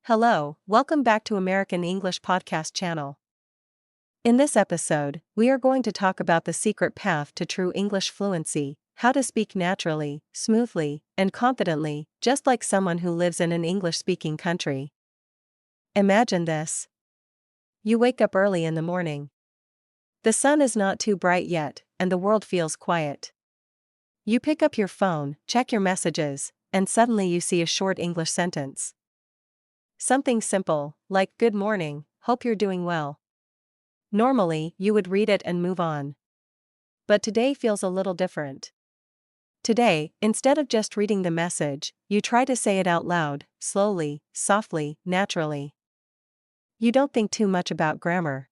Hello, welcome back to American English Podcast channel. In this episode, we are going to talk about the secret path to true English fluency, how to speak naturally, smoothly, and confidently, just like someone who lives in an English-speaking country. Imagine this. You wake up early in the morning. The sun is not too bright yet, and the world feels quiet. You pick up your phone, check your messages, and suddenly you see a short English sentence. Something simple, like "Good morning, hope you're doing well." Normally, you would read it and move on. But today feels a little different. Today, instead of just reading the message, you try to say it out loud, slowly, softly, naturally. You don't think too much about grammar.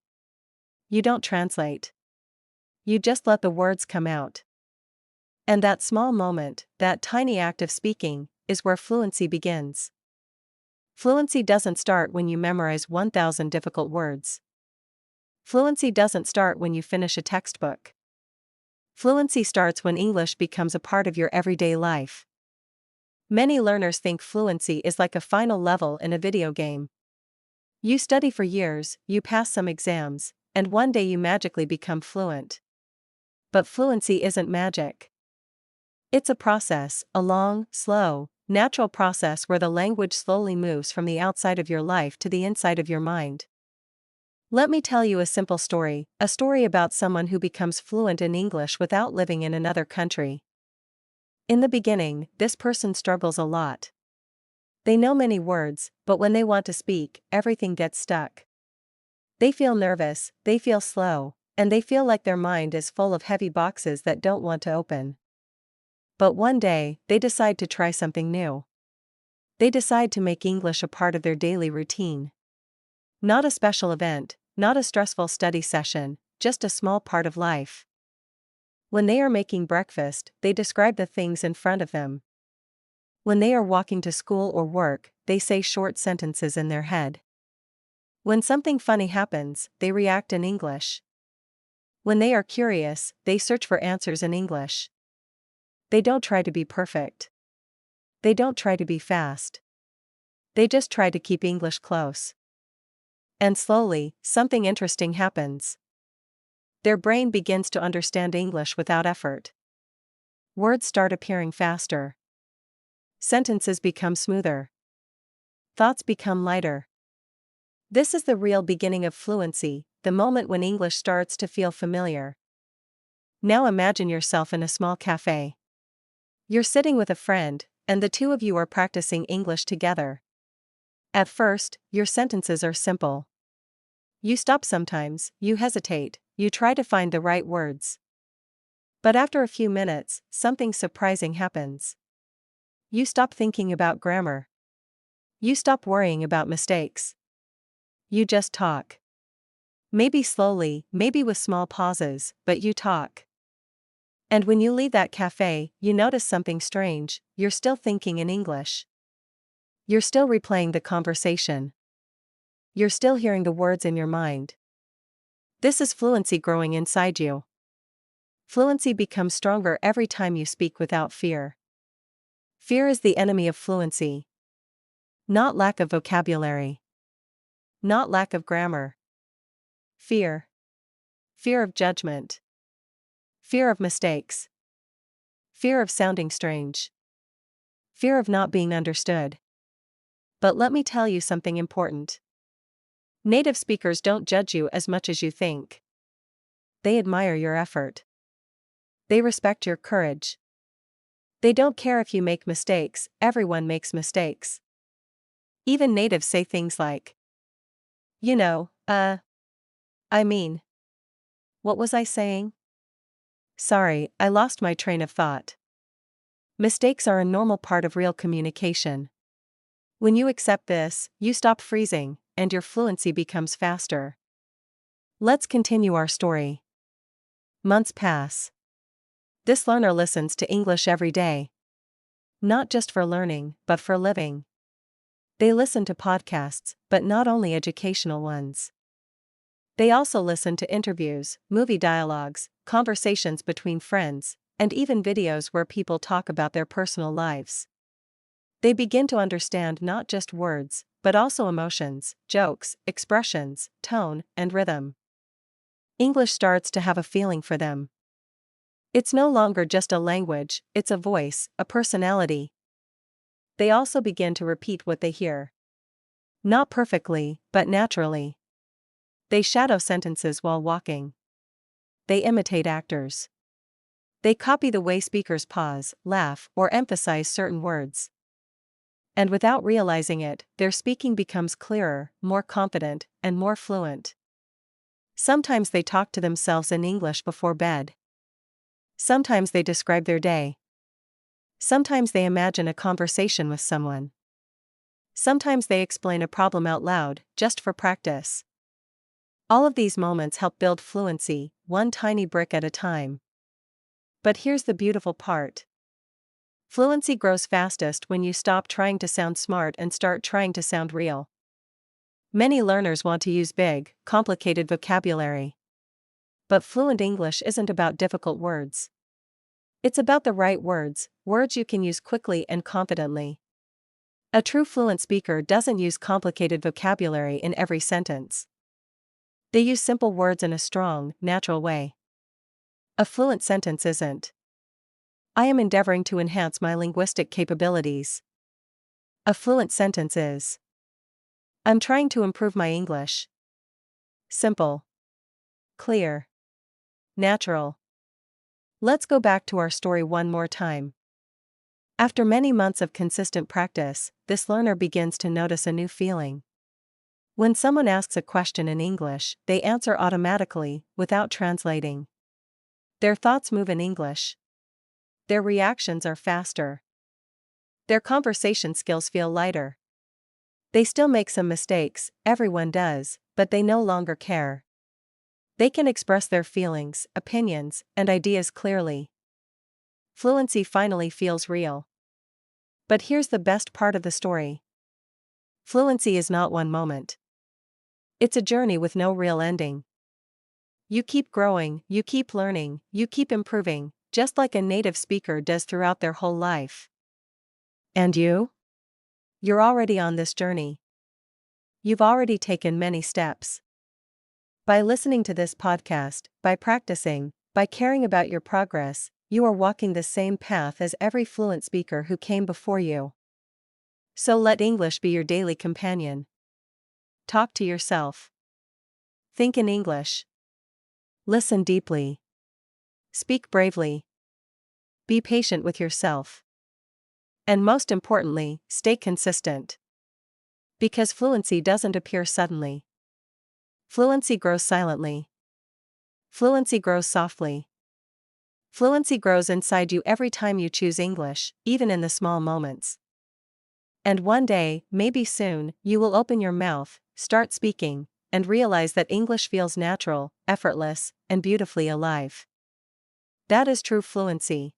You don't translate. You just let the words come out. And that small moment, that tiny act of speaking, is where fluency begins. Fluency doesn't start when you memorize 1,000 difficult words. Fluency doesn't start when you finish a textbook. Fluency starts when English becomes a part of your everyday life. Many learners think fluency is like a final level in a video game. You study for years, you pass some exams, and one day you magically become fluent. But fluency isn't magic. It's a process, a long, slow, natural process where the language slowly moves from the outside of your life to the inside of your mind. Let me tell you a simple story, a story about someone who becomes fluent in English without living in another country. In the beginning, this person struggles a lot. They know many words, but when they want to speak, everything gets stuck. They feel nervous, they feel slow, and they feel like their mind is full of heavy boxes that don't want to open. But one day, they decide to try something new. They decide to make English a part of their daily routine. Not a special event, not a stressful study session, just a small part of life. When they are making breakfast, they describe the things in front of them. When they are walking to school or work, they say short sentences in their head. When something funny happens, they react in English. When they are curious, they search for answers in English. They don't try to be perfect. They don't try to be fast. They just try to keep English close. And slowly, something interesting happens. Their brain begins to understand English without effort. Words start appearing faster. Sentences become smoother. Thoughts become lighter. This is the real beginning of fluency, the moment when English starts to feel familiar. Now imagine yourself in a small cafe. You're sitting with a friend, and the two of you are practicing English together. At first, your sentences are simple. You stop sometimes, you hesitate, you try to find the right words. But after a few minutes, something surprising happens. You stop thinking about grammar. You stop worrying about mistakes. You just talk. Maybe slowly, maybe with small pauses, but you talk. And when you leave that cafe, you notice something strange, you're still thinking in English. You're still replaying the conversation. You're still hearing the words in your mind. This is fluency growing inside you. Fluency becomes stronger every time you speak without fear. Fear is the enemy of fluency. Not lack of vocabulary. Not lack of grammar. Fear. Fear of judgment. Fear of mistakes. Fear of sounding strange. Fear of not being understood. But let me tell you something important. Native speakers don't judge you as much as you think. They admire your effort. They respect your courage. They don't care if you make mistakes, everyone makes mistakes. Even natives say things like, I mean. What was I saying? Sorry, I lost my train of thought. Mistakes are a normal part of real communication. When you accept this, you stop freezing, and your fluency becomes faster. Let's continue our story. Months pass. This learner listens to English every day. Not just for learning, but for living. They listen to podcasts, but not only educational ones. They also listen to interviews, movie dialogues, conversations between friends, and even videos where people talk about their personal lives. They begin to understand not just words, but also emotions, jokes, expressions, tone, and rhythm. English starts to have a feeling for them. It's no longer just a language, it's a voice, a personality. They also begin to repeat what they hear. Not perfectly, but naturally. They shadow sentences while walking. They imitate actors. They copy the way speakers pause, laugh, or emphasize certain words. And without realizing it, their speaking becomes clearer, more confident, and more fluent. Sometimes they talk to themselves in English before bed. Sometimes they describe their day. Sometimes they imagine a conversation with someone. Sometimes they explain a problem out loud, just for practice. All of these moments help build fluency, one tiny brick at a time. But here's the beautiful part. Fluency grows fastest when you stop trying to sound smart and start trying to sound real. Many learners want to use big, complicated vocabulary. But fluent English isn't about difficult words. It's about the right words, words you can use quickly and confidently. A true fluent speaker doesn't use complicated vocabulary in every sentence. They use simple words in a strong, natural way. A fluent sentence isn't, "I am endeavoring to enhance my linguistic capabilities." A fluent sentence is, "I'm trying to improve my English." Simple. Clear. Natural. Let's go back to our story one more time. After many months of consistent practice, this learner begins to notice a new feeling. When someone asks a question in English, they answer automatically, without translating. Their thoughts move in English. Their reactions are faster. Their conversation skills feel lighter. They still make some mistakes, everyone does, but they no longer care. They can express their feelings, opinions, and ideas clearly. Fluency finally feels real. But here's the best part of the story. Fluency is not one moment. It's a journey with no real ending. You keep growing, you keep learning, you keep improving, just like a native speaker does throughout their whole life. And you? You're already on this journey. You've already taken many steps. By listening to this podcast, by practicing, by caring about your progress, you are walking the same path as every fluent speaker who came before you. So let English be your daily companion. Talk to yourself. Think in English. Listen deeply. Speak bravely. Be patient with yourself. And most importantly, stay consistent. Because fluency doesn't appear suddenly. Fluency grows silently. Fluency grows softly. Fluency grows inside you every time you choose English, even in the small moments. And one day, maybe soon, you will open your mouth, start speaking, and realize that English feels natural, effortless, and beautifully alive. That is true fluency.